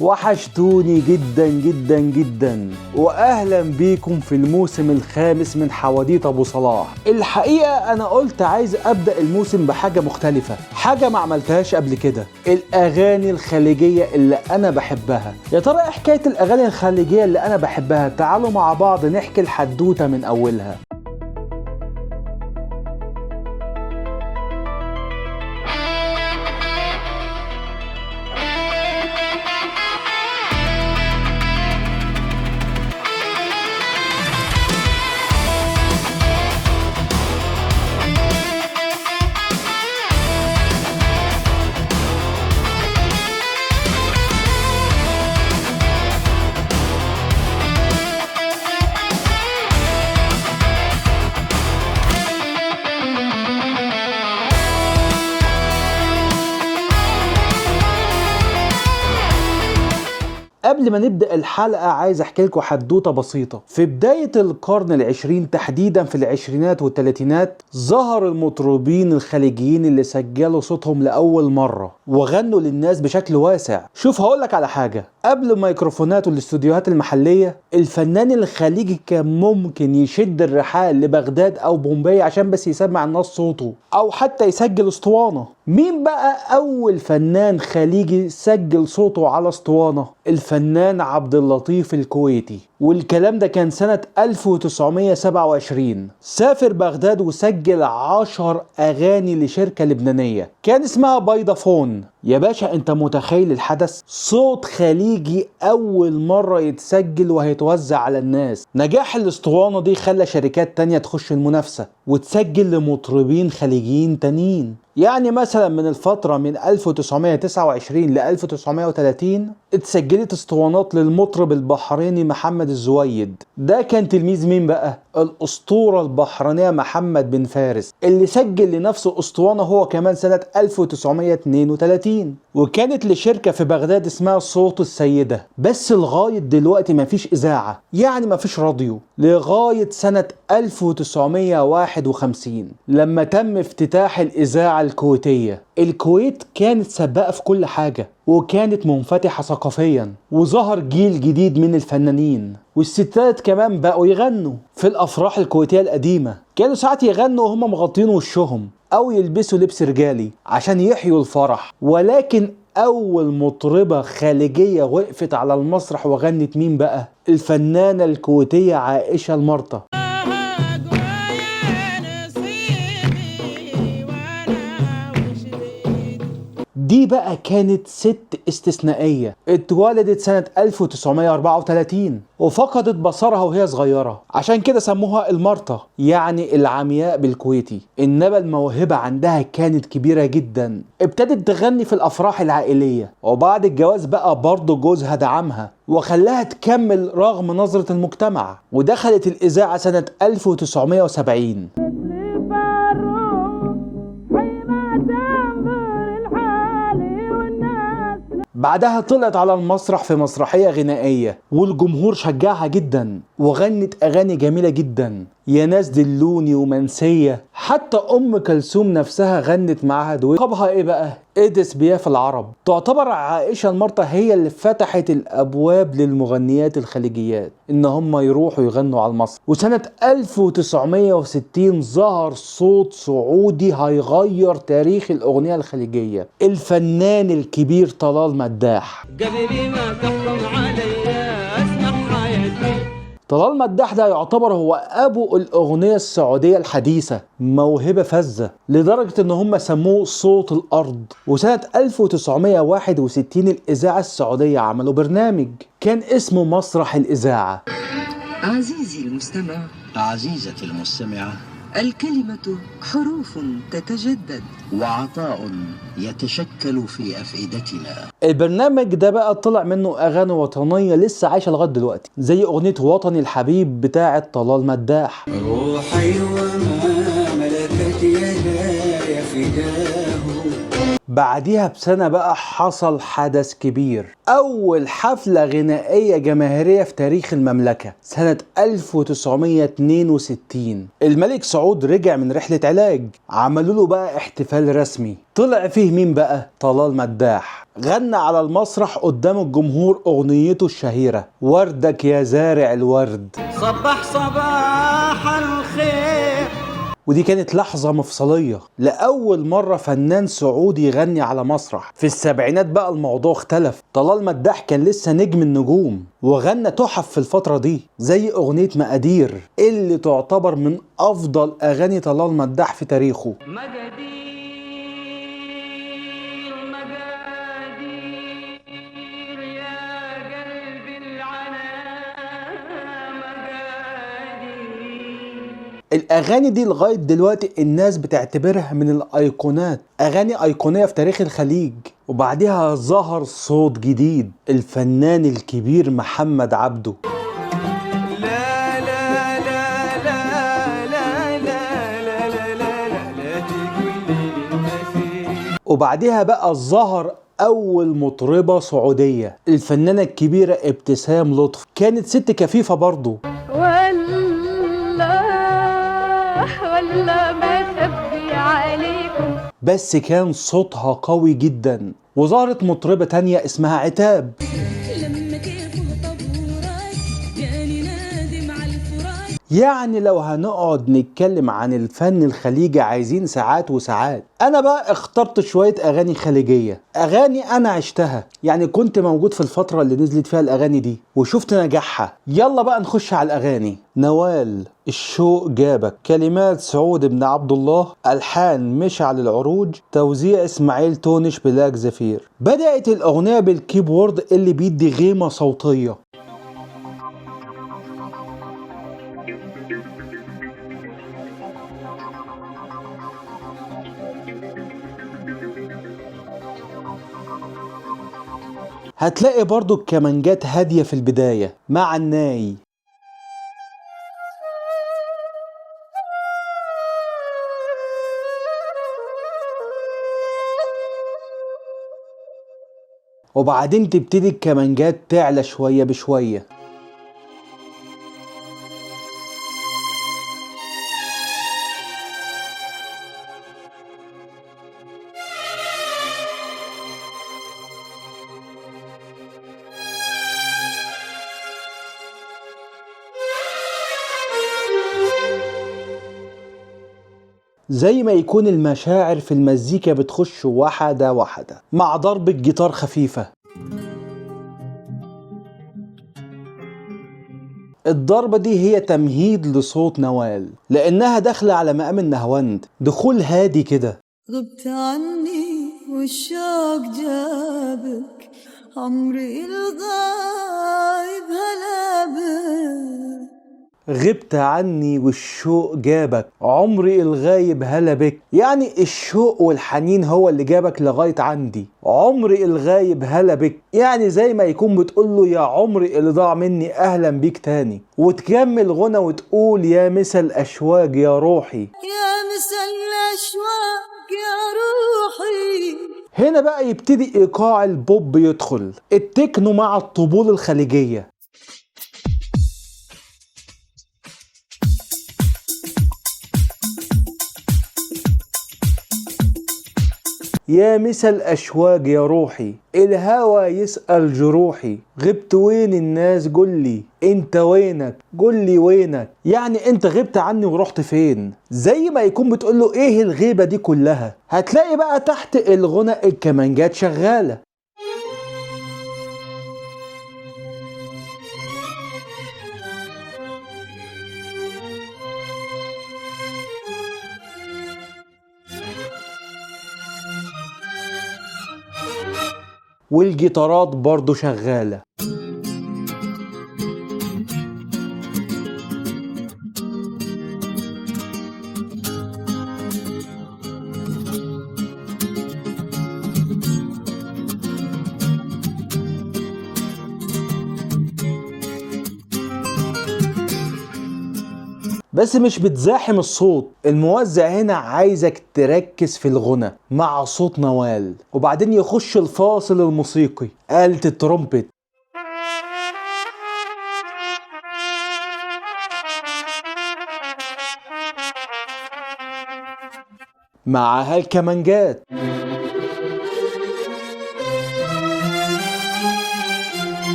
وحشتوني جدا جدا جدا، واهلا بيكم في الموسم الخامس من حواديت ابو صلاح. الحقيقة انا قلت عايز ابدأ الموسم بحاجة مختلفة، حاجة ما عملتهاش قبل كده، الاغاني الخليجية اللي انا بحبها. يا ترى ايه حكاية الاغاني الخليجية اللي انا بحبها؟ تعالوا مع بعض نحكي الحدوتة من اولها. قبل ما نبدأ الحلقة عايز احكي لكم حدوتة بسيطة. في بداية القرن العشرين تحديدا في العشرينات والثلاثينات ظهر المطربين الخليجيين اللي سجلوا صوتهم لأول مرة وغنوا للناس بشكل واسع. شوف هقولك على حاجة، قبل الميكروفونات والاستوديوهات المحلية الفنان الخليجي كان ممكن يشد الرحال لبغداد او بومباي عشان بس يسمع الناس صوته او حتى يسجل اسطوانة. مين بقى اول فنان خليجي سجل صوته على اسطوانة؟ الفنان عبد اللطيف الكويتي، والكلام ده كان سنة 1927. سافر بغداد وسجل 10 اغاني لشركة لبنانية كان اسمها بايدافون. يا باشا انت متخيل الحدث؟ صوت خليجي اول مرة يتسجل وهيتوزع على الناس. نجاح الاسطوانة دي خلى شركات تانية تخش المنافسة وتسجل لمطربين خليجيين تانيين. يعني مثلا من الفترة من 1929 ل 1930 اتسجلت اسطوانات للمطرب البحريني محمد الزويد. ده كان تلميذ مين بقى؟ الاسطورة البحرينية محمد بن فارس، اللي سجل لنفسه اسطوانة هو كمان سنة 1932، وكانت لشركة في بغداد اسمها صوت السيدة. بس لغاية دلوقتي مفيش اذاعة، يعني مفيش راديو، لغاية سنة 1951 لما تم افتتاح الاذاعة الكويتية. الكويت كانت سباقة في كل حاجة وكانت منفتحة ثقافيا، وظهر جيل جديد من الفنانين، والستات كمان بقوا يغنوا في الافراح الكويتية القديمة. كانوا ساعات يغنوا وهم مغطين وشهم او يلبسوا لبس رجالي عشان يحيوا الفرح. ولكن اول مطربة خليجية وقفت على المسرح وغنت مين بقى؟ الفنانة الكويتية عائشة المرطة. دي بقى كانت ست استثنائية، اتولدت سنة 1934 وفقدت بصرها وهي صغيرة، عشان كده سموها المرطة، يعني العمياء بالكويتي. إنما الموهبة عندها كانت كبيرة جدا. ابتدت تغني في الأفراح العائلية، وبعد الجواز بقى برضه جوزها دعمها وخلاها تكمل رغم نظرة المجتمع، ودخلت الإذاعة سنة 1970. بعدها طلعت على المسرح في مسرحية غنائية والجمهور شجعها جدا، وغنت أغاني جميلة جدا، يا ناس دلوني ومنسية. حتى أم كلثوم نفسها غنت معاها دويت. لقبها إيه بقى؟ إيديس بياف العرب. تعتبر عائشة المرطة هي اللي فتحت الأبواب للمغنيات الخليجيات إن هم يروحوا يغنوا على المسرح. وسنة 1960 ظهر صوت سعودي هيغير تاريخ الأغنية الخليجية، الفنان الكبير طلال مداح. قلبي ما تحكم عليا أسمع حياتي. طلال مداح ده يعتبر هو ابو الاغنية السعودية الحديثة، موهبة فذة لدرجة ان هم سموه صوت الارض. وسنة 1961 الاذاعة السعودية عملوا برنامج كان اسمه مسرح الاذاعة. عزيزي المستمع، عزيزتي المستمعة، الكلمة حروف تتجدد وعطاء يتشكل في أفئدتنا. البرنامج ده بقى طلع منه أغاني وطنية لسه عايشة لغاية دلوقتي، زي أغنية وطني الحبيب بتاعة طلال مداح. روحي وما ملكت يداي فداه. بعديها بسنة بقى حصل حدث كبير، أول حفلة غنائية جماهيرية في تاريخ المملكة سنة 1962. الملك سعود رجع من رحلة علاج، عملوا له بقى احتفال رسمي، طلع فيه مين بقى؟ طلال مداح. غنى على المسرح قدام الجمهور أغنيته الشهيرة وردك يا زارع الورد. صبح صباح الخير. ودي كانت لحظة مفصلية، لأول مرة فنان سعودي يغني على مسرح. في السبعينات بقى الموضوع اختلف، طلال مداح كان لسه نجم النجوم وغنى تحف في الفترة دي زي أغنية مقادير اللي تعتبر من أفضل أغاني طلال مداح في تاريخه. الأغاني دي لغاية دلوقتي الناس بتعتبرها من الأيقونات، أغاني أيقونية في تاريخ الخليج. وبعدها ظهر صوت جديد، الفنان الكبير محمد عبده. لا لا لا لا لا لا لا لا لا لا تقولي. وبعدها بقى ظهر أول مطربة سعودية، الفنانة الكبيرة ابتسام لطفي، كانت ست كفيفة برضو. والله ما خبي عليكم، بس كان صوتها قوي جدا. وظهرت مطربة تانية اسمها عتاب. لما كيفه طبورات جاني نادم على الفرات. يعني لو هنقعد نتكلم عن الفن الخليجي عايزين ساعات وساعات. انا بقى اخترت شوية اغاني خليجية، اغاني انا عشتها، يعني كنت موجود في الفترة اللي نزلت فيها الاغاني دي وشفت نجاحها. يلا بقى نخش على الاغاني. نوال، الشوق جابك، كلمات سعود بن عبد الله، الحان مشعل العروج، توزيع اسماعيل تونش بلاك زفير. بدأت الاغنية بالكيبورد اللي بيدي غيمة صوتية. هتلاقي برضو الكمانجات هادية في البداية مع الناي. وبعدين تبتدي الكمانجات تعلى شوية بشوية. زي ما يكون المشاعر في المزيكا بتخش واحدة واحدة مع ضربة جيتار خفيفة. الضربة دي هي تمهيد لصوت نوال لأنها داخلة على مقام النهوند، دخول هادي كده. غبت عني والشوق جابك، عمري الغايب هلا بك. غبت عني والشوق جابك، عمري الغايب هلا بك. يعني الشوق والحنين هو اللي جابك لغاية عندي، عمري الغايب هلا بك. يعني زي ما يكون بتقوله يا عمري اللي ضاع مني أهلا بيك تاني. وتكمل غنى وتقول يا مسا الأشواق يا روحي، يا مسا الأشواق يا روحي. هنا بقى يبتدي إيقاع البوب يدخل، التكنو مع الطبول الخليجية. يا مسا الأشواق يا روحي، الهوى يسأل جروحي، غبت وين الناس قولي، انت وينك قولي وينك. يعني انت غبت عني ورحت فين، زي ما يكون بتقوله ايه الغيبة دي كلها. هتلاقي بقى تحت الغنى الكمانجات شغالة. والجيتارات برضو شغالة. بس مش بتزاحم الصوت، الموزع هنا عايزك تركز في الغنى مع صوت نوال. وبعدين يخش الفاصل الموسيقي، آلة الترومبت معها الكمانجات.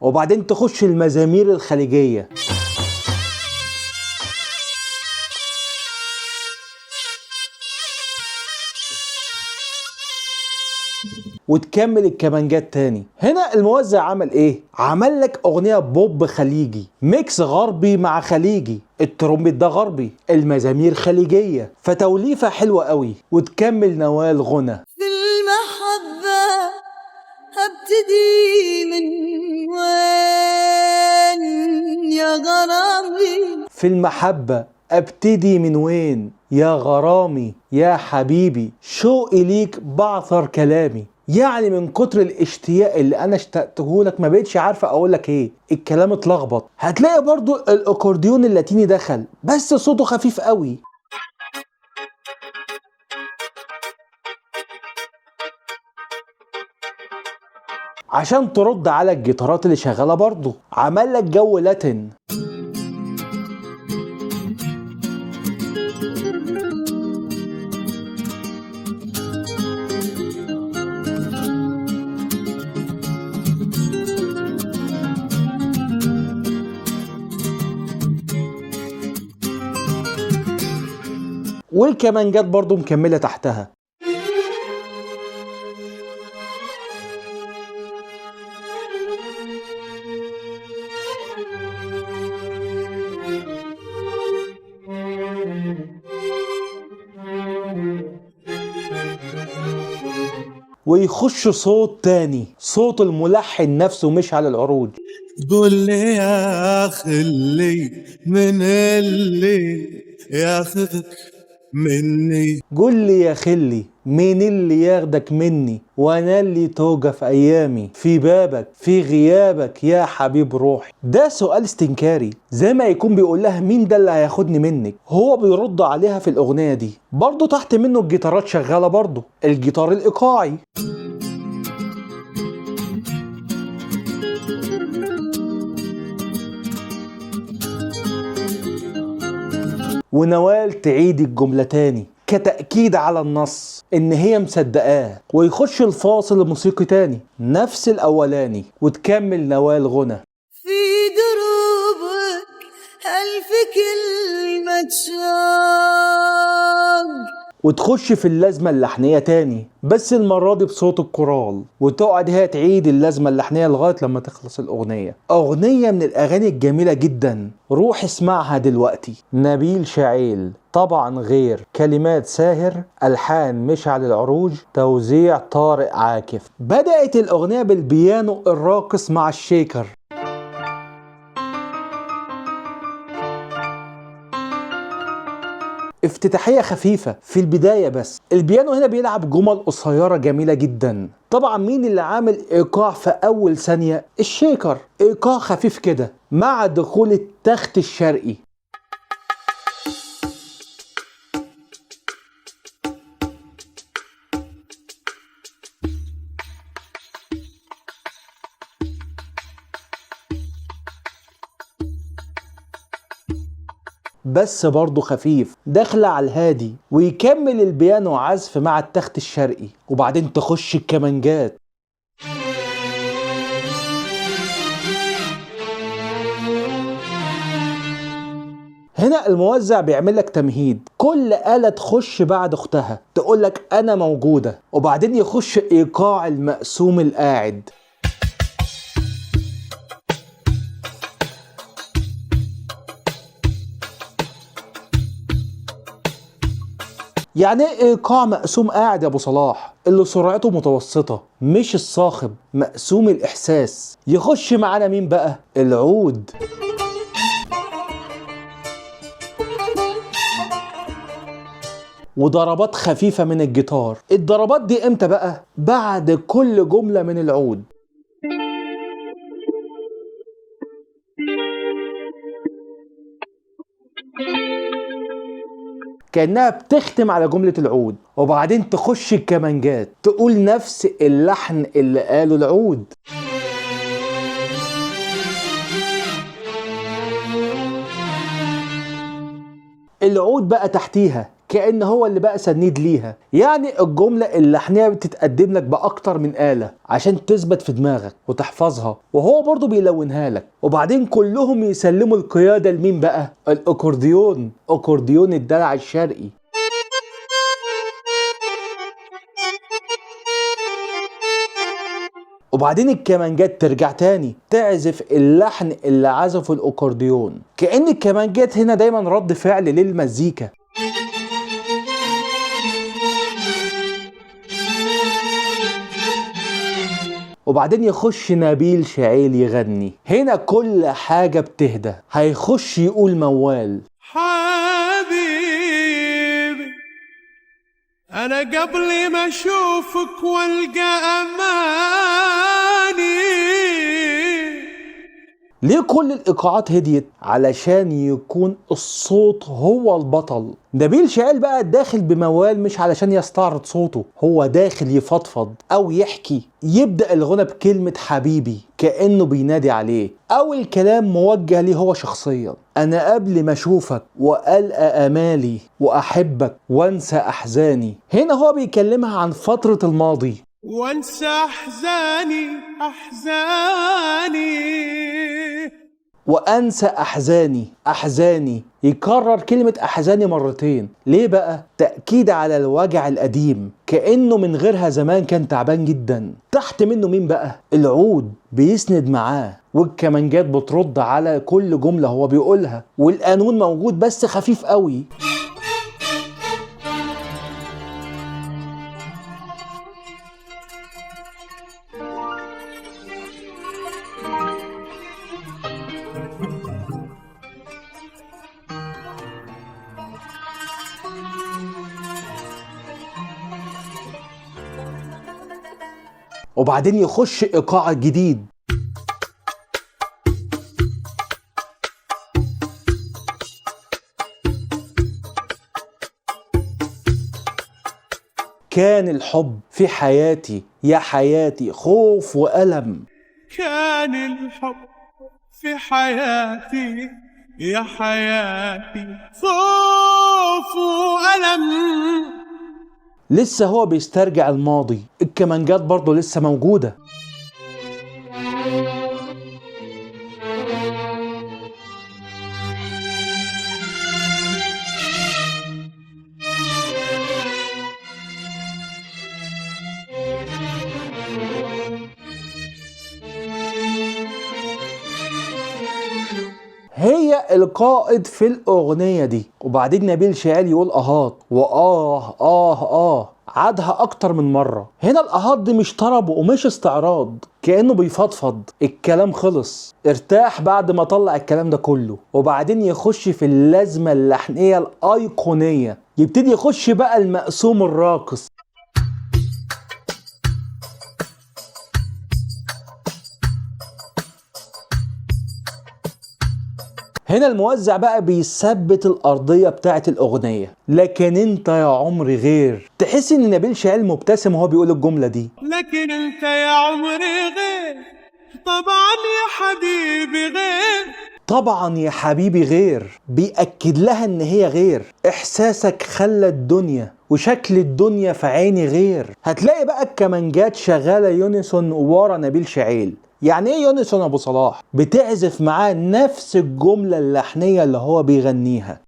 وبعدين تخش المزامير الخليجية، وتكمل الكمانجات تاني. هنا الموزع عمل ايه؟ عمل لك اغنية بوب خليجي، ميكس غربي مع خليجي، الترومبت ده غربي، المزامير خليجية، فتوليفة حلوة قوي. وتكمل نوال غنى. في المحبة هبتدي من وين يا غرامي؟ في المحبة ابتدي من وين يا غرامي يا حبيبي، شوقي ليك بعثر كلامي. يعني من كتر الاشتياق اللي انا اشتقته لك ما بقتش عارفه اقول لك ايه، الكلام اتلخبط. هتلاقي برضو الاكورديون اللاتيني دخل بس صوته خفيف قوي. عشان ترد على الجيتارات اللي شغاله برضو عمل لك جو لاتين. والكمانجات برضو مكملة تحتها. ويخش صوت تاني، صوت الملحن نفسه مش على العروض. قول لي يا خلي من اللي ياخذك مني، قول لي يا خلي مين اللي ياخدك مني، وانا اللي توقف ايامي في بابك في غيابك يا حبيب روحي. ده سؤال استنكاري، زي ما يكون بيقول لها مين ده اللي هياخدني منك. هو بيرد عليها في الاغنية دي. برضو تحت منه الجيتارات شغالة، برضو الجيتار الايقاعي. ونوال تعيد الجملة تاني كتأكيد على النص ان هي مصدقاه. ويخش الفاصل الموسيقي تاني نفس الاولاني. وتكمل نوال غنى. في دروبك ألف كلمة شوق. وتخش في اللازمة اللحنية تاني بس المرة دي بصوت الكورال. وتقعد هي تعيد اللازمة اللحنية لغاية لما تخلص الأغنية. أغنية من الأغاني الجميلة جدا، روح اسمعها دلوقتي. نبيل شعيل، طبعا غير، كلمات ساهر، ألحان مشعل العروج، توزيع طارق عاكف. بدأت الأغنية بالبيانو الراقص مع الشيكر. افتتاحية خفيفة في البداية، بس البيانو هنا بيلعب جمل قصيرة جميلة جدا. طبعا مين اللي عامل ايقاع في اول ثانية؟ الشيكر. ايقاع خفيف كده مع دخول التخت الشرقي. بس برضه خفيف، داخله على الهادي. ويكمل البيانو عزف مع التخت الشرقي. وبعدين تخش الكمانجات. هنا الموزع بيعمل لك تمهيد، كل آلة تخش بعد اختها تقول لك انا موجودة. وبعدين يخش ايقاع المقسوم القاعد. يعني ايه ايقاع مقسوم قاعد يا ابو صلاح؟ اللي سرعته متوسطة، مش الصاخب، مقسوم الاحساس. يخش معانا مين بقى؟ العود. وضربات خفيفة من الجيتار. الضربات دي امتى بقى؟ بعد كل جملة من العود. كأنها بتختم على جملة العود. وبعدين تخش الكمانجات تقول نفس اللحن اللي قاله العود. العود بقى تحتيها كأن هو اللي بقى سنيد ليها. يعني الجملة اللحنية بتتقدم لك بأكتر من آلة عشان تثبت في دماغك وتحفظها، وهو برضو بيلونها لك. وبعدين كلهم يسلموا القيادة لمين بقى؟ الأكورديون، أكورديون الدلع الشرقي. وبعدين الكمانجات ترجع تاني تعزف اللحن اللي عزفه الأكورديون، كأن الكمانجات هنا دايما رد فعل للمزيكا. وبعدين يخش نبيل شعيل يغني. هنا كل حاجة بتهدى. هيخش يقول موال: حبيبي أنا قبل ما أشوفك والقى أماني. ليه كل الإيقاعات هديت؟ علشان يكون الصوت هو البطل. نبيل شعيل بقى داخل بموال مش علشان يستعرض صوته، هو داخل يفضفض أو يحكي. يبدأ الغنى بكلمة حبيبي كأنه بينادي عليه، أو الكلام موجه ليه هو شخصيا. أنا قبل ما أشوفك وألقى آمالي وأحبك وأنسى أحزاني. هنا هو بيكلمها عن فترة الماضي. وانسى أحزاني أحزاني وأنسى أحزاني أحزاني. يكرر كلمة أحزاني مرتين. ليه بقى؟ تأكيد على الوجع القديم، كأنه من غيرها زمان كان تعبان جدا. تحت منه مين بقى؟ العود بيسند معاه، والكمانجات بترد على كل جملة هو بيقولها، والقانون موجود بس خفيف قوي. وبعدين يخش إيقاع جديد. كان الحب في حياتي يا حياتي خوف وألم. كان الحب في حياتي يا حياتي خوف وألم. لسه هو بيسترجع الماضي. الكمانجات برضه لسه موجودة. هي القائد في الأغنية دي. وبعدين نبيل شعيل يقول أهات وآه عادها أكتر من مرة. هنا الأهات دي مش طرب ومش استعراض، كأنه بيفضفض. الكلام خلص، ارتاح بعد ما طلع الكلام ده كله. وبعدين يخش في اللازمة اللحنية الأيقونية. يبتدي يخش بقى المقسوم الراقص. هنا الموزع بقى بيثبت الأرضية بتاعت الأغنية. لكن انت يا عمري غير. تحس ان نبيل شعيل مبتسم وهو بيقول الجملة دي. لكن انت يا عمري غير، طبعا يا حبيبي غير. طبعا يا حبيبي غير. بيأكد لها ان هي غير. احساسك خلى الدنيا وشكل الدنيا في عيني غير. هتلاقي بقى الكمانجات شغالة يونيسون ورا نبيل شعيل. يعني ايه يونيسون ابو صلاح؟ بتعزف معاه نفس الجملة اللحنية اللي هو بيغنيها.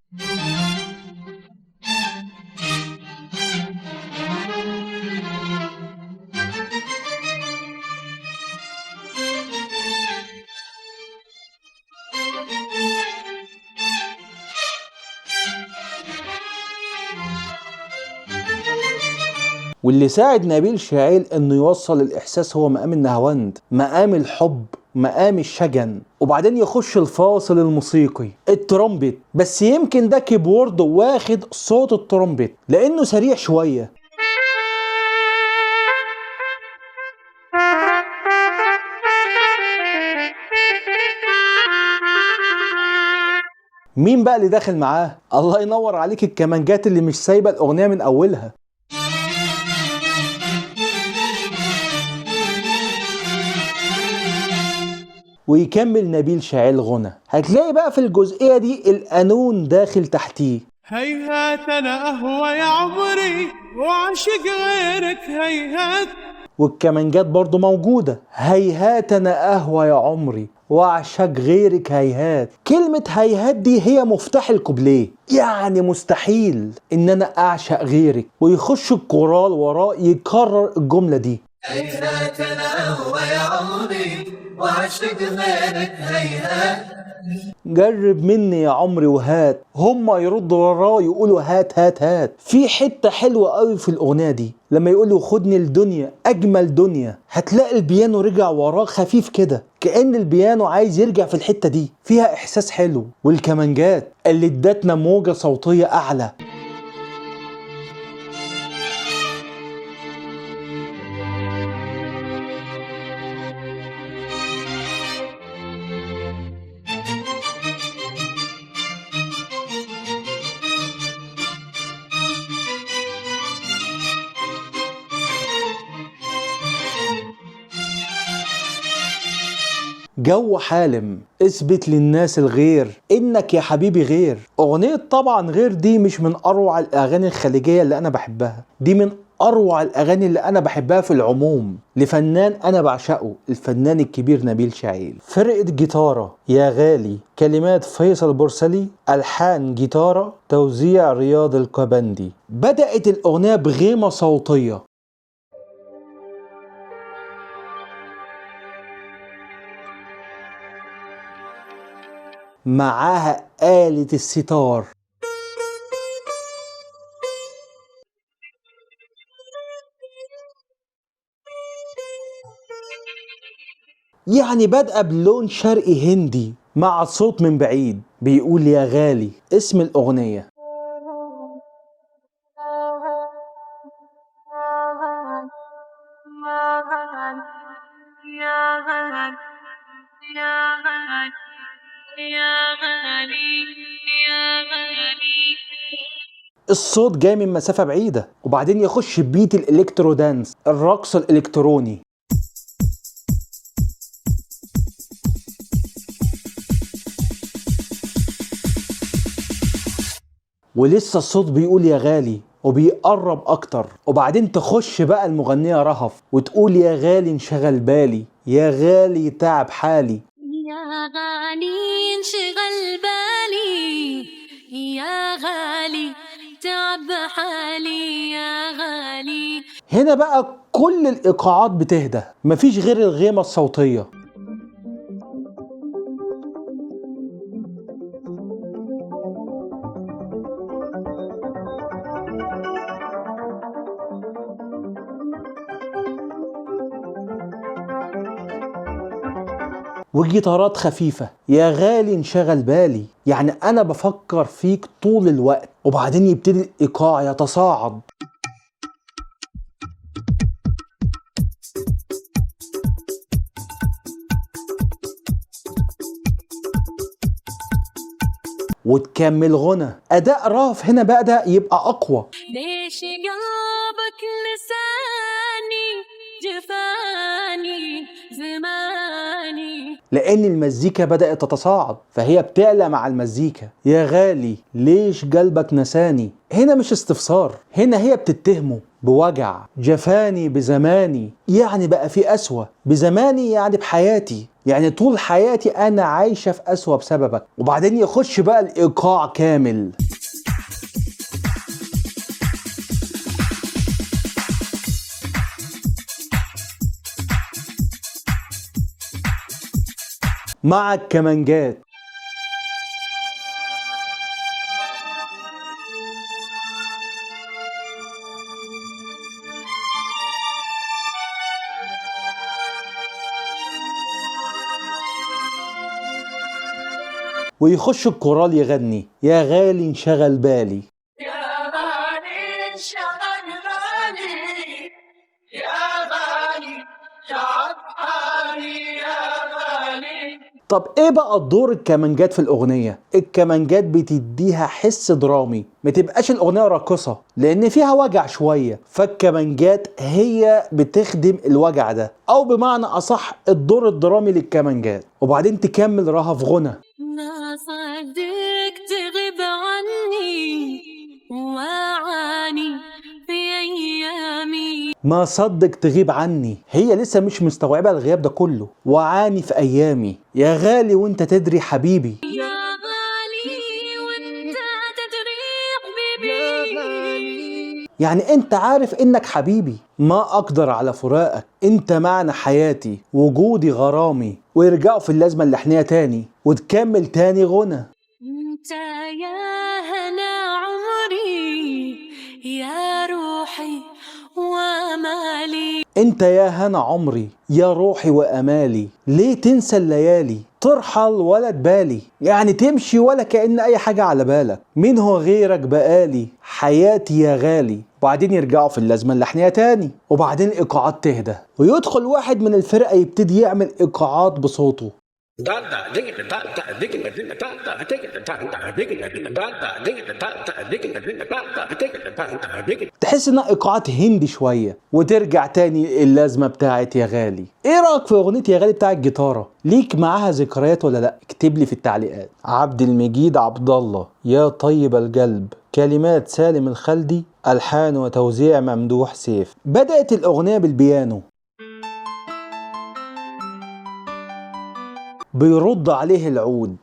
واللي ساعد نبيل شعيل انه يوصل الاحساس هو مقام النهاوند، مقام الحب، مقام الشجن. وبعدين يخش الفاصل الموسيقي، الترومبيت. بس يمكن ده كيبورد واخد صوت الترومبيت لانه سريع شوية. مين بقى اللي داخل معاه؟ الله ينور عليك، الكمانجات اللي مش سايبة الأغنية من أولها. ويكمل نبيل شعيل غنى. هتلاقي بقى في الجزئية دي القانون داخل تحتيه. هيهات أنا أهوى يا عمري وعشق غيرك هيهات. والكمانجات برضو موجودة. هيهات أنا أهوى يا عمري وأعشق غيرك هيهات. كلمة هيهات دي هي مفتاح الكوبليه، يعني مستحيل إن أنا أعشق غيرك. ويخش الكورال وراه يكرر الجملة دي. هيهات أنا أهوى يا عمري وعشق غيرك هيهات. جرب مني يا عمري وهات. هما يردوا وراه يقولوا هات هات هات. في حتة حلوة قوي في الأغنية دي لما يقولوا خدني الدنيا أجمل دنيا، هتلاقي البيانو رجع وراه خفيف كده، كأن البيانو عايز يرجع في الحتة دي، فيها إحساس حلو. والكمانجات اللي ادتنا موجة صوتية أعلى. جو حالم. اثبت للناس الغير انك يا حبيبي غير. اغنية طبعا غير دي مش من اروع الاغاني الخليجية اللي انا بحبها، دي من اروع الاغاني اللي انا بحبها في العموم لفنان انا بعشقه، الفنان الكبير نبيل شعيل. فرقة جيتارة يا غالي، كلمات فيصل بورسلي، الحان جيتارة، توزيع رياض القبندي. بدأت الاغنية بغيمة صوتية، معاها آلة الستار. يعني بادئة بلون شرقي هندي مع صوت من بعيد بيقول يا غالي اسم الأغنية. الصوت جاي من مسافة بعيدة، وبعدين يخش بيت الإلكترو دانس، الرقص الإلكتروني. ولسه الصوت بيقول يا غالي وبيقرب أكتر، وبعدين تخش بقى المغنية رهف وتقول يا غالي انشغل بالي، يا غالي تعب حالي. يا غالي انشغل بالي، يا غالي تعب حالي، يا غالي. هنا بقى كل الإيقاعات بتهدى، مفيش غير الغيمة الصوتية. والجيتارات خفيفة، يا غالي انشغل بالي، يعني أنا بفكر فيك طول الوقت. وبعدين يبتدي الإيقاع يتصاعد، وتكمل غنى. أداء رهف هنا بدأ يبقى أقوى. ليش قلبك لساني جفاني زماني، لأن المزيكا بدأت تتصاعد فهي بتعلى مع المزيكا. يا غالي ليش قلبك نساني، هنا مش استفسار، هنا هي بتتهمه بوجع. جفاني بزماني، يعني بقى في أسوأ. بزماني يعني بحياتي، يعني طول حياتي أنا عايشة في أسوأ بسببك. وبعدين يخش بقى الإيقاع كامل. مع الكمانجات. ويخش الكورال يغني يا غالي انشغل بالي. يا غالي انشغل بالي، يا غالي تعب حالي، يا غالي. طب ايه بقى دور الكمانجات في الاغنية؟ الكمانجات بتديها حس درامي، ما تبقاش الاغنية راقصة لان فيها وجع شوية، فالكمانجات هي بتخدم الوجع ده، او بمعنى اصح الدور الدرامي للكمانجات. وبعدين تكمل رهف غنى. ما صدق تغيب عني، ما صدق تغيب عني. هي لسه مش مستوعبة الغياب ده كله. وعاني في أيامي يا غالي وانت تدري حبيبي. يا غالي وانت تدري حبيبي. يعني انت عارف انك حبيبي، ما اقدر على فراقك، انت معنى حياتي، وجودي غرامي. ويرجعوا في اللازمة اللحنية تاني وتكمل تاني غنى. انت يا هنا عمري يا روحي وامالي. انت يا هنا عمري يا روحي وامالي. ليه تنسى الليالي ترحل ولا تبالي؟ يعني تمشي ولا كأن اي حاجة على بالك. مين هو غيرك بقالي حياتي يا غالي. وبعدين يرجعوا في اللازمة اللحنية تاني، وبعدين الايقاعات تهدى ويدخل واحد من الفرقة يبتدي يعمل ايقاعات بصوته. تحس انها ايقاعات هندي شويه، وترجع تاني اللازمه بتاعت يا غالي. ايه رايك في اغنيه يا غالي بتاعت الجيتاره؟ ليك معاها ذكريات ولا لا؟ اكتب لي في التعليقات. عبد المجيد عبد الله، يا طيب القلب، كلمات سالم الخلدي، الحان وتوزيع ممدوح سيف. بدات الاغنيه بالبيانو، بيرد عليه العود.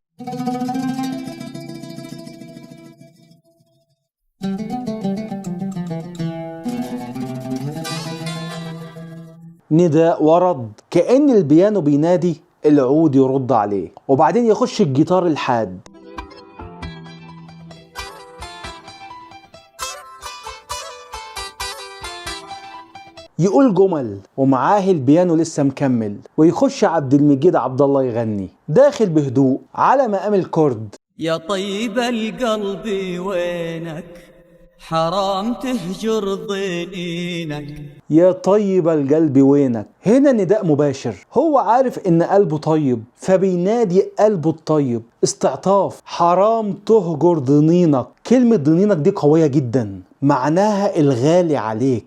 نداء ورد، كأن البيانو بينادي، العود يرد عليه. وبعدين يخش الجيتار الحاد، يقول جمل ومعاه البيانو لسه مكمل. ويخش عبد المجيد عبد الله يغني داخل بهدوء على مقام الكورد. يا طيب القلب وينك، حرام تهجر ضنينك. يا طيب القلب وينك. هنا نداء مباشر، هو عارف ان قلبه طيب فبينادي قلبه الطيب. استعطاف، حرام تهجر ضنينك. كلمة ضنينك دي قوية جدا، معناها الغالي عليك.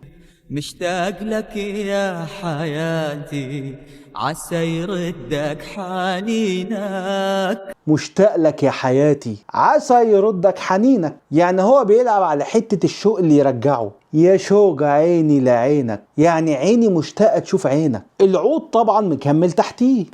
مشتاق لك يا حياتي، عسى يردك حنينك. مشتاق لك يا حياتي، عسى يردك حنينك. يعني هو بيلعب على حتة الشوق اللي يرجعه. يا شوق عيني لعينك، يعني عيني مشتاقة تشوف عينك. العود طبعا مكمل تحتيه.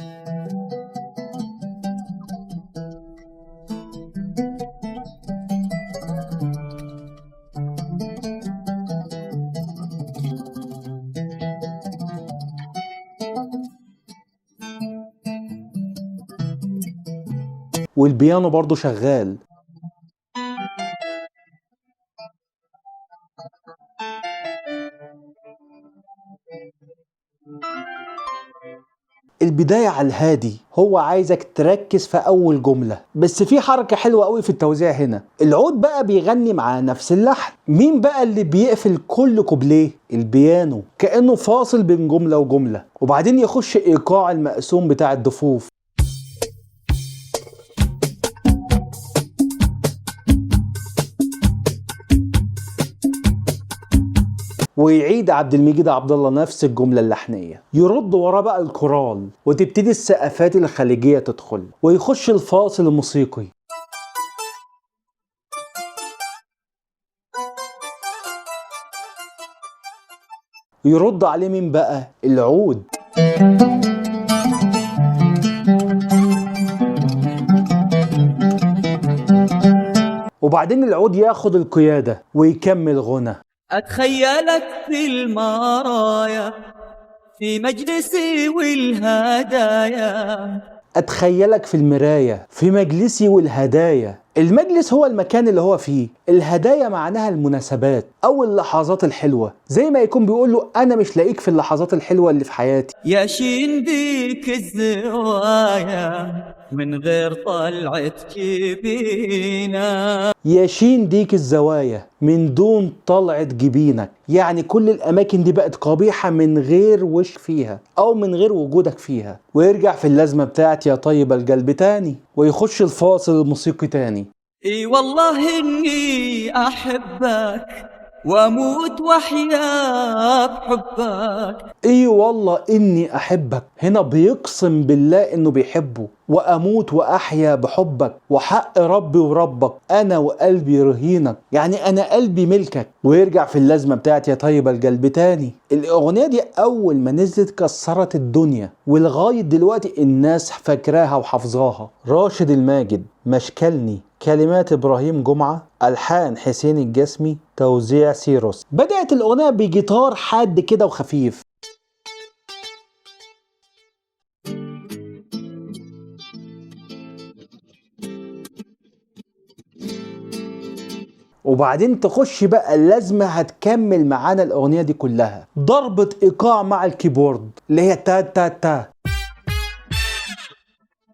والبيانو برضو شغال. البداية على الهادي، هو عايزك تركز في أول جملة، بس في حركة حلوة قوي في التوزيع هنا. العود بقى بيغني مع نفس اللحن. مين بقى اللي بيقفل كل كوبليه؟ البيانو، كأنه فاصل بين جملة وجملة. وبعدين يخش إيقاع المقسوم بتاع الضفوف. ويعيد عبد المجيد عبد الله نفس الجملة اللحنية. يرد وراه بقى الكورال، وتبتدي السقفات الخليجية تدخل، ويخش الفاصل الموسيقي. يرد عليه مين بقى؟ العود. وبعدين العود ياخد القيادة ويكمل غنى. أتخيلك في المرايا، في مجلسي والهدايا. أتخيلك في المراية، في مجلسي والهدايا. المجلس هو المكان اللي هو فيه. الهدايا معناها المناسبات أو اللحظات الحلوة، زي ما يكون بيقول له أنا مش لاقيك في اللحظات الحلوة اللي في حياتي. يا شين ديك الزوايا، من غير طلعة جبينك. يا شين ديك الزوايا، من دون طلعة جبينك. يعني كل الأماكن دي بقت قبيحة من غير وش فيها أو من غير وجودك فيها. ويرجع في اللازمة بتاعت يا طيب القلب تاني، ويخش الفاصل الموسيقي تاني. اي والله اني احبك واموت واحيا بحبك. اي والله اني احبك. هنا بيقسم بالله انه بيحبه وأموت وأحيا بحبك، وحق ربي وربك أنا وقلبي رهينك، يعني أنا قلبي ملكك. ويرجع في اللازمة بتاعت يا طيب القلب تاني. الأغنية دي أول ما نزلت كسرت الدنيا، ولغاية دلوقتي الناس فاكراها وحافظاها. راشد الماجد، مشكلني، كلمات إبراهيم جمعة، ألحان حسين الجسمي، توزيع سيروس. بدأت الأغنية بجيتار حاد كده وخفيف، وبعدين تخش بقى اللازمة هتكمل معانا الأغنية دي كلها، ضربة إيقاع مع الكيبورد اللي هي تا تا تا.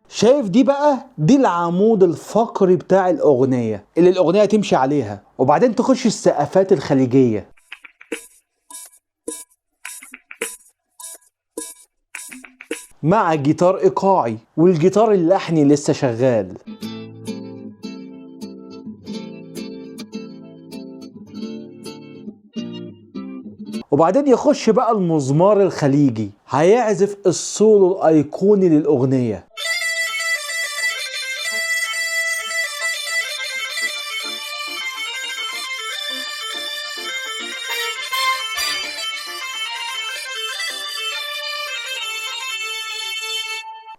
شايف دي بقى، دي العمود الفقري بتاع الأغنية اللي الأغنية تمشي عليها. وبعدين تخش السقفات الخليجية، مع جيتار إيقاعي والجيتار اللحني لسه شغال. وبعدين يخش بقى المزمار الخليجي هيعزف السولو الأيقوني للأغنية.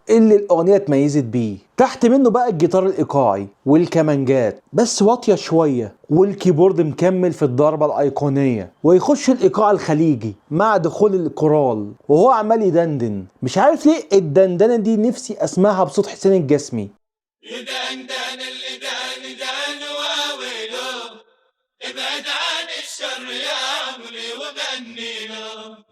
اللي الأغنية اتميزت بيه. تحت منه بقى الجيتار الإيقاعي والكمانجات بس واطية شوية، والكيبورد مكمل في الضربة الأيقونية. ويخش الإيقاع الخليجي مع دخول الكورال وهو عمال يدندن. مش عارف ليه الدندنة دي نفسي أسمعها بصوت حسين الجسمي. يدندن اللي دان دان واويلو، ابعد عن الشر يا عمري وغني له.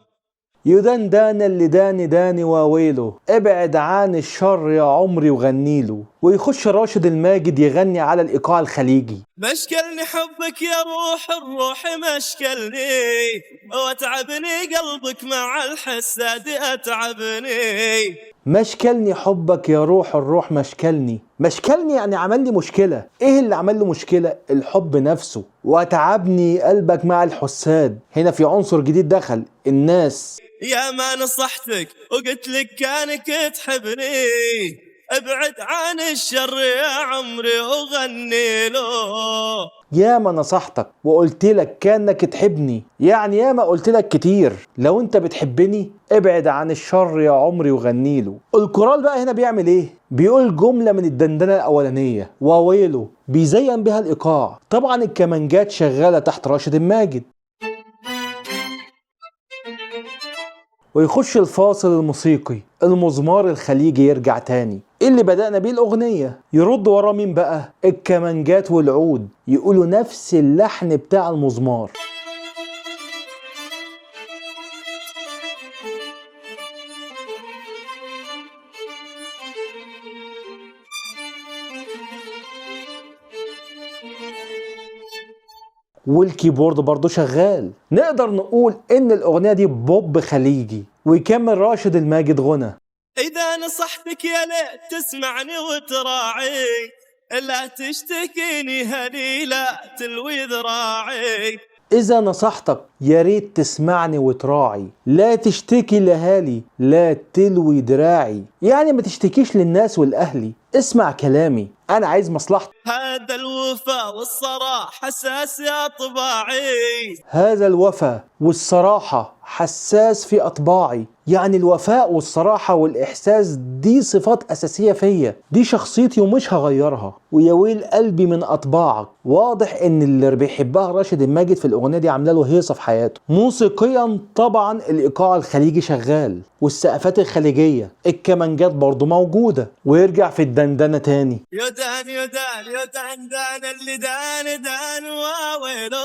يدندان اللي داني داني واويله، ابعد عن الشر يا عمري وغنيله. ويخش راشد الماجد يغني على الإيقاع الخليجي. مشكلني حبك يا روح الروح، مشكلني واتعبني قلبك مع الحساد اتعبني. مشكلني حبك يا روح الروح، مشكلني. مشكلني يعني عمل لي مشكلة. ايه اللي عمل له مشكلة؟ الحب نفسه. وتعبني قلبك مع الحساد. هنا في عنصر جديد دخل، الناس. يا ما نصحتك وقلت لك كانك تحبني، ابعد عن الشر يا عمري وغني له. يا ما نصحتك وقلت لك كانك تحبني، يعني يا ما قلت لك كتير لو انت بتحبني ابعد عن الشر يا عمري وغني له. الكورال بقى هنا بيعمل ايه؟ بيقول جملة من الدندنة الأولانية واويله، بيزين بها الإيقاع. طبعا الكمانجات شغالة تحت راشد الماجد. ويخش الفاصل الموسيقي، المزمار الخليجي يرجع تاني اللي بدأنا بيه الأغنية. يرد ورا مين بقى؟ الكمانجات والعود، يقولوا نفس اللحن بتاع المزمار. والكيبورد برضو شغال. نقدر نقول ان الاغنية دي بوب خليجي. ويكمل راشد الماجد غنى. اذا نصحتك يا ليت تسمعني وتراعي، لا تشتكيني هني لا تلوي ذراعي. إذا نصحتك يا ريت تسمعني وتراعي، لا تشتكي لأهالي لا تلوي دراعي. يعني ما تشتكيش للناس والأهلي، اسمع كلامي، أنا عايز مصلحتك. هذا الوفاء والصراحة حساس يا طباعي. هذا الوفاء والصراحة حساس في أطباعي. يعني الوفاء والصراحة والإحساس دي صفات أساسية فيا، دي شخصيتي ومش هغيرها. ويا ويل قلبي من أطباعك. واضح إن اللي بيحبها راشد الماجد في الأغنية دي عامله له هيصة في حياته. موسيقيا طبعا الإيقاع الخليجي شغال والسقفات الخليجية، الكمانجات برضو موجودة. ويرجع في الدندنة تاني. يدان يدان يدان دان اللي دان دان واويلو.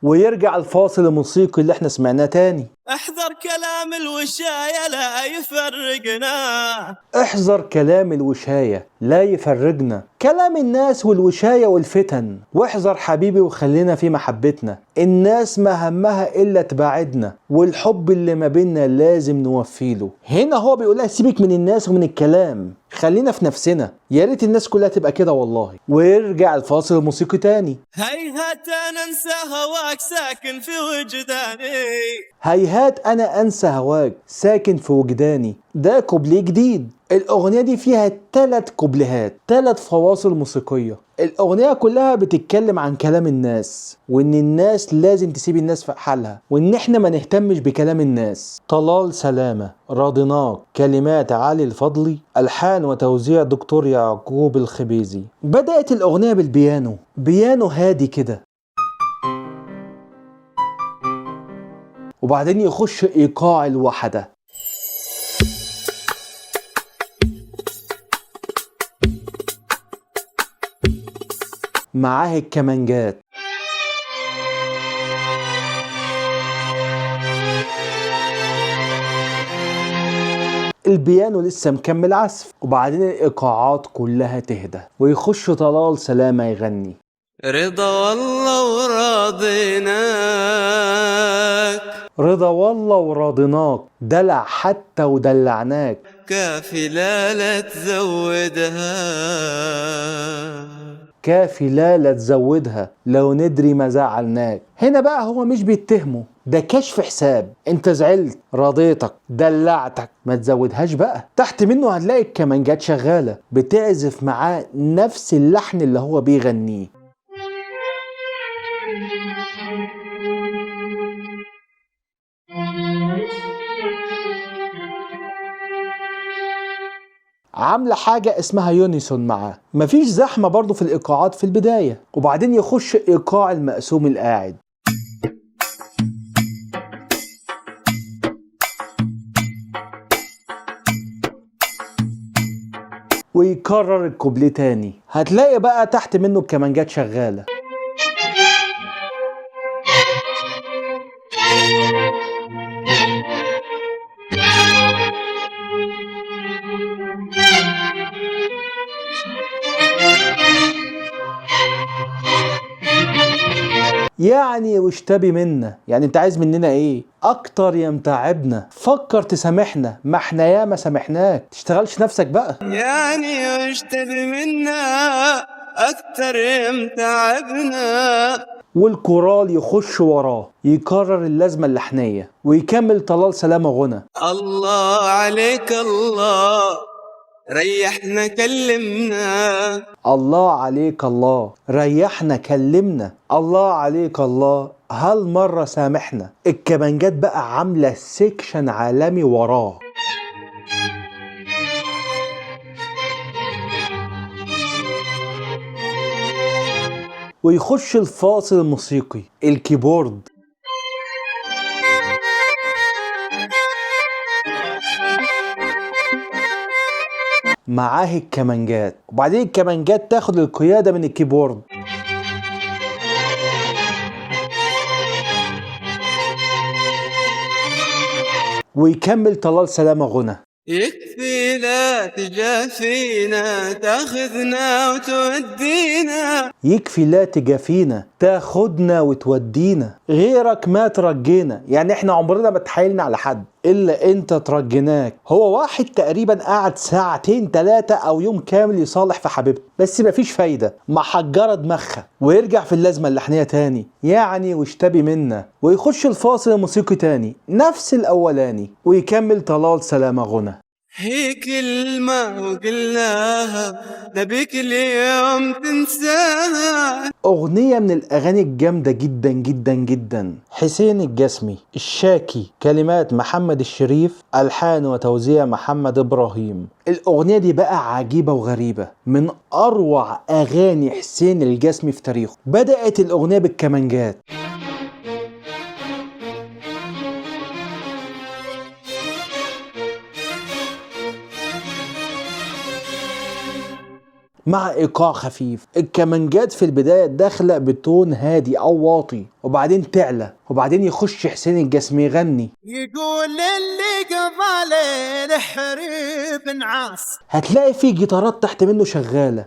ويرجع الفاصل الموسيقي اللي احنا سمعناه تاني. احذر كلام الوشاية لا يفرقنا. احذر كلام الوشاية لا يفرقنا، كلام الناس والوشاية والفتن. واحذر حبيبي وخلينا في محبتنا، الناس ما همها إلا تباعدنا، والحب اللي ما بيننا لازم نوفيله. هنا هو بيقولها سيبك من الناس ومن الكلام، خلينا في نفسنا. يا ريت الناس كلها تبقى كده والله. ويرجع الفاصل الموسيقي تاني. هيهات ننسى هواك ساكن في وجداني. هيهات هات انا انسى هواك ساكن في وجداني، ده كوبليه جديد. الاغنية دي فيها 3 كوبليهات، 3 فواصل موسيقية. الاغنية كلها بتتكلم عن كلام الناس، وان الناس لازم تسيب الناس في حالها، وان احنا ما نهتمش بكلام الناس. طلال سلامة، راضناك، كلمات علي الفضلي، الحان وتوزيع دكتور يعقوب الخبيزي. بدأت الاغنية بالبيانو، بيانو هادي كده، وبعدين يخش ايقاع الوحدة، معاه الكمانجات، البيانو لسه مكمل عزف، وبعدين الايقاعات كلها تهدى ويخش طلال سلامة يغني. رضا والله ورضيناك، رضا والله ورضيناك، دلع حتى ودلعناك، كافي لا تزودها، كافي لا تزودها، لو ندري ما زعلناك. هنا بقى هو مش بيتهمه، ده كشف حساب. انت زعلت، رضيتك، دلعتك، ما تزودهاش بقى. تحت منه هتلاقي الكمانجات شغالة بتعزف معاه نفس اللحن اللي هو بيغنيه. عاملة حاجة اسمها يونيسون معاه، مفيش زحمة برضو في الإيقاعات في البداية، وبعدين يخش إيقاع المقسوم القاعد، ويكرر الكوبليه تاني. هتلاقي بقى تحت منه الكمانجات شغالة. يعني واشتبي منا، يعني انت عايز مننا ايه اكتر يا متعبنا؟ فكر تسامحنا، ما احنا ياما سامحناك، تشتغلش نفسك بقى. يعني واشتبي منا أكتر متعبنا. والكورال يخش وراه يكرر اللازمة اللحنية، ويكمل طلال سلامة غنى. الله عليك الله، ريحنا كلمنا. الله عليك الله، ريحنا كلمنا. الله عليك الله، هالمرة سامحنا. الكمانجات بقى عاملة سيكشن عالمي وراه، ويخش الفاصل الموسيقي، الكيبورد، معاه الكمانجات، وبعدين الكمانجات تاخد القيادة من الكيبورد، ويكمل طلال سلامة غنى. يكفي لا تجافينا، تاخذنا وتودينا. يكفي لا تجافينا، تاخدنا وتودينا، غيرك ما ترجينا. يعني احنا عمرنا ما تحايلنا على حد الا انت ترجيناك. هو واحد تقريبا قعد 2 3 او يوم كامل يصالح في حبيبته، بس مفيش فايدة، محجرة دماغها، ويرجع في اللازمة اللحنية تاني، يعني واشتبي منا، ويخش الفاصل الموسيقي تاني نفس الاولاني، ويكمل طلال سلامة غنى. هي كلمة وقلناها نبيك اليوم تنساها. أغنية من الأغاني الجامدة جدا جدا جدا. حسين الجسمي، الشاكي، كلمات محمد الشريف، ألحان وتوزيع محمد إبراهيم. الأغنية دي بقى عجيبة وغريبة، من أروع أغاني حسين الجسمي في تاريخه. بدأت الأغنية بالكمانجات، مع ايقاع خفيف. الكمانجات في البدايه داخله بتون هادي او واطي، وبعدين تعلى، وبعدين يخش حسين الجسمي يغني. يقول اللي قبل الحريب نعاس. هتلاقي في جيتارات تحت منه شغاله،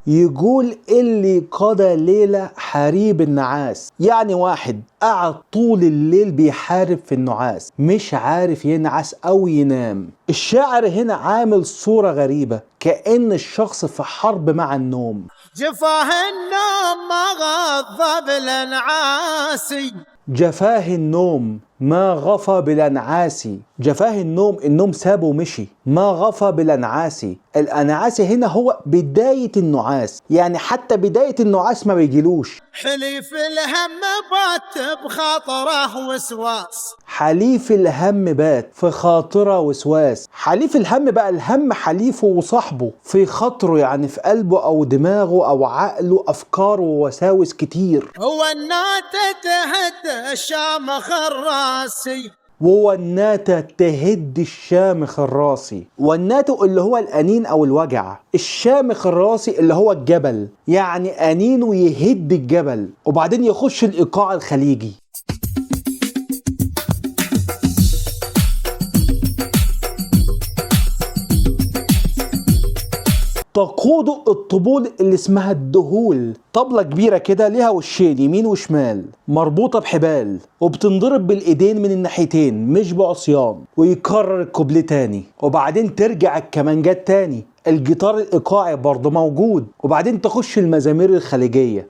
يقول اللي قضى ليلة حريب النعاس، يعني واحد قعد طول الليل بيحارب في النعاس مش عارف ينعس أو ينام. الشاعر هنا عامل صورة غريبة كأن الشخص في حرب مع النوم. جفاه النوم ما غضب الانعاسي، جفاه النوم ما غفى بالانعاسي. جفاه النوم سابه ومشي. ما غفى بالانعاسي. الانعاسي هنا هو بداية النعاس، يعني حتى بداية النعاس ما بيجيلوش. حليف الهم بات بخاطره وسواس، حليف الهم بات في خاطره وسواس. حليف الهم بقى الهم حليفه وصاحبه في خاطره، يعني في قلبه او دماغه او عقله افكار ووساوس كتير. هو الناتة تهد الشامخ الراسي، والناتة تهد الشامخ الراسي. والناتة اللي هو الأنين أو الوجع. الشامخ الراسي اللي هو الجبل، يعني أنينه يهد الجبل. وبعدين يخش الإيقاع الخليجي. تقود الطبول اللي اسمها الدهول، طبلة كبيرة كده ليها وشين يمين وشمال مربوطة بحبال وبتنضرب بالايدين من الناحيتين مش بعصيان. ويكرر الكوبليه تاني وبعدين ترجع الكمانجات تاني. الجيتار الايقاعي برضه موجود. وبعدين تخش المزامير الخليجية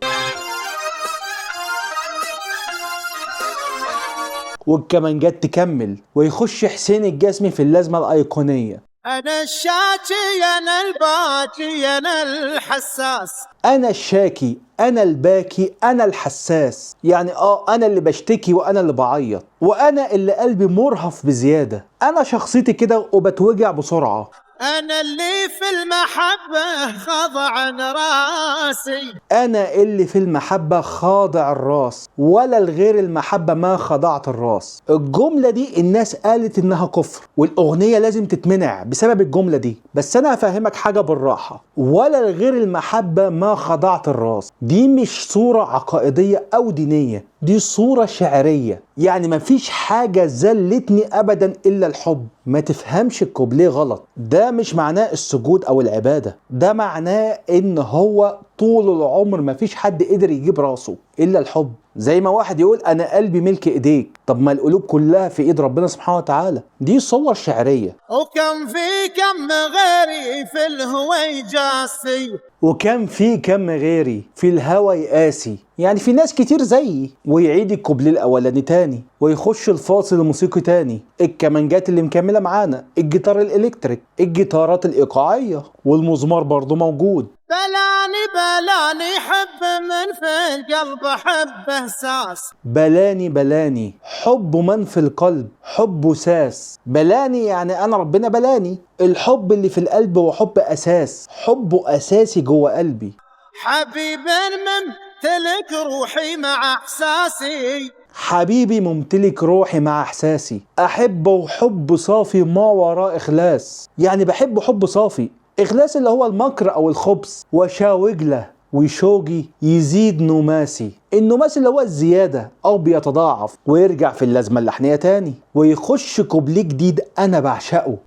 والكمانجات تكمل. ويخش حسين الجسمي في اللازمة الأيقونية. أنا الشاكي أنا الباكي أنا الحساس. أنا الشاكي أنا الباكي أنا الحساس، يعني أنا اللي بشتكي وأنا اللي بعيط وأنا اللي قلبي مرهف بزيادة. أنا شخصيتي كده وبتوجع بسرعة. أنا اللي في المحبة خاضع راسي. أنا اللي في المحبة خاضع الراس، ولا الغير المحبة ما خضعت الراس. الجملة دي الناس قالت إنها كفر والأغنية لازم تتمنع بسبب الجملة دي. بس أنا هفهمك حاجة بالراحة. ولا الغير المحبة ما خضعت الراس دي مش صورة عقائدية أو دينية، دي صورة شعرية. يعني مفيش حاجة زلتني أبدا إلا الحب. ما تفهمش الكوبليه غلط. ده مش معناه السجود أو العبادة، ده معناه إن هو طول العمر مفيش حد قدر يجيب راسه إلا الحب. زي ما واحد يقول أنا قلبي ملك إيديك. طب ما القلوب كلها في إيد ربنا سبحانه وتعالى. دي صور شعرية. وكم في كم غيري في الهوى جاسي، وكم في كم غيري في الهوى يقاسي، يعني في ناس كتير زيي. ويعيد الكوبليه الأولاني تاني ويخش الفاصل الموسيقي تاني. الكمانجات اللي مكملة معانا، الجيتار الإلكتريك، الجيتارات الإيقاعية والمزمار برضو موجود. بلاني حب من في القلب حب احساس. بلاني حب من في القلب حب ساس. بلاني يعني انا ربنا بلاني. الحب اللي في القلب هو حب اساس، حبه اساسي جوه قلبي. حبيب ممتلك روحي مع احساسي. حبيبي ممتلك روحي مع احساسي. احبه حب صافي ما وراء اخلاص، يعني بحبه حب صافي. إخلاص اللي هو المكر أو الخبث. وشاوجله وشوجي يزيد نماسي. النماسي اللي هو الزيادة أو بيتضاعف. ويرجع في اللازمة اللحنية تاني ويخش كوبليه جديد أنا بعشقه.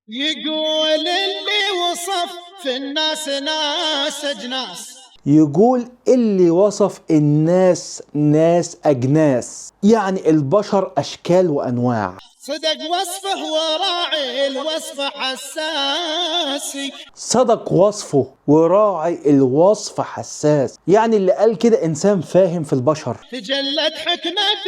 يقول اللي وصف في الناس ناس أجناس. يقول اللي وصف الناس ناس أجناس، يعني البشر أشكال وأنواع. صدق وصفه وراعي الوصف حساسي. صدق وصفه وراعي الوصف حساس، يعني اللي قال كده إنسان فاهم في البشر. تجلت حكمة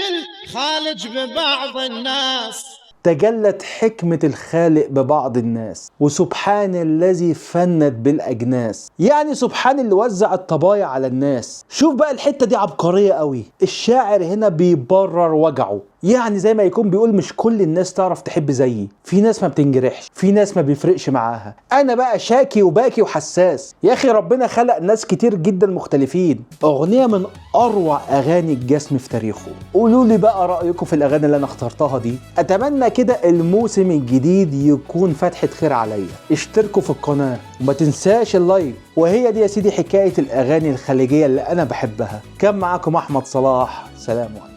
الخالق ببعض الناس. تجلت حكمة الخالق ببعض الناس. وسبحان الذي فند بالأجناس، يعني سبحان اللي وزع الطبايع على الناس. شوف بقى الحتة دي عبقرية قوي. الشاعر هنا بيبرر وجعه، يعني زي ما يكون بيقول مش كل الناس تعرف تحب زيي. في ناس ما بتنجرحش، في ناس ما بيفرقش معاها. انا بقى شاكي وباكي وحساس. يا اخي ربنا خلق ناس كتير جدا مختلفين. اغنية من اروع اغاني الجسم في تاريخه. قولوا لي بقى رأيكم في الاغاني اللي انا اخترتها دي. اتمنى كده الموسم الجديد يكون فتحة خير عليا. اشتركوا في القناة وما تنساش اللايك. وهي دي يا سيدي حكاية الاغاني الخليجية اللي انا بحبها. كان معاكم احمد صلاح، سلام عليكم.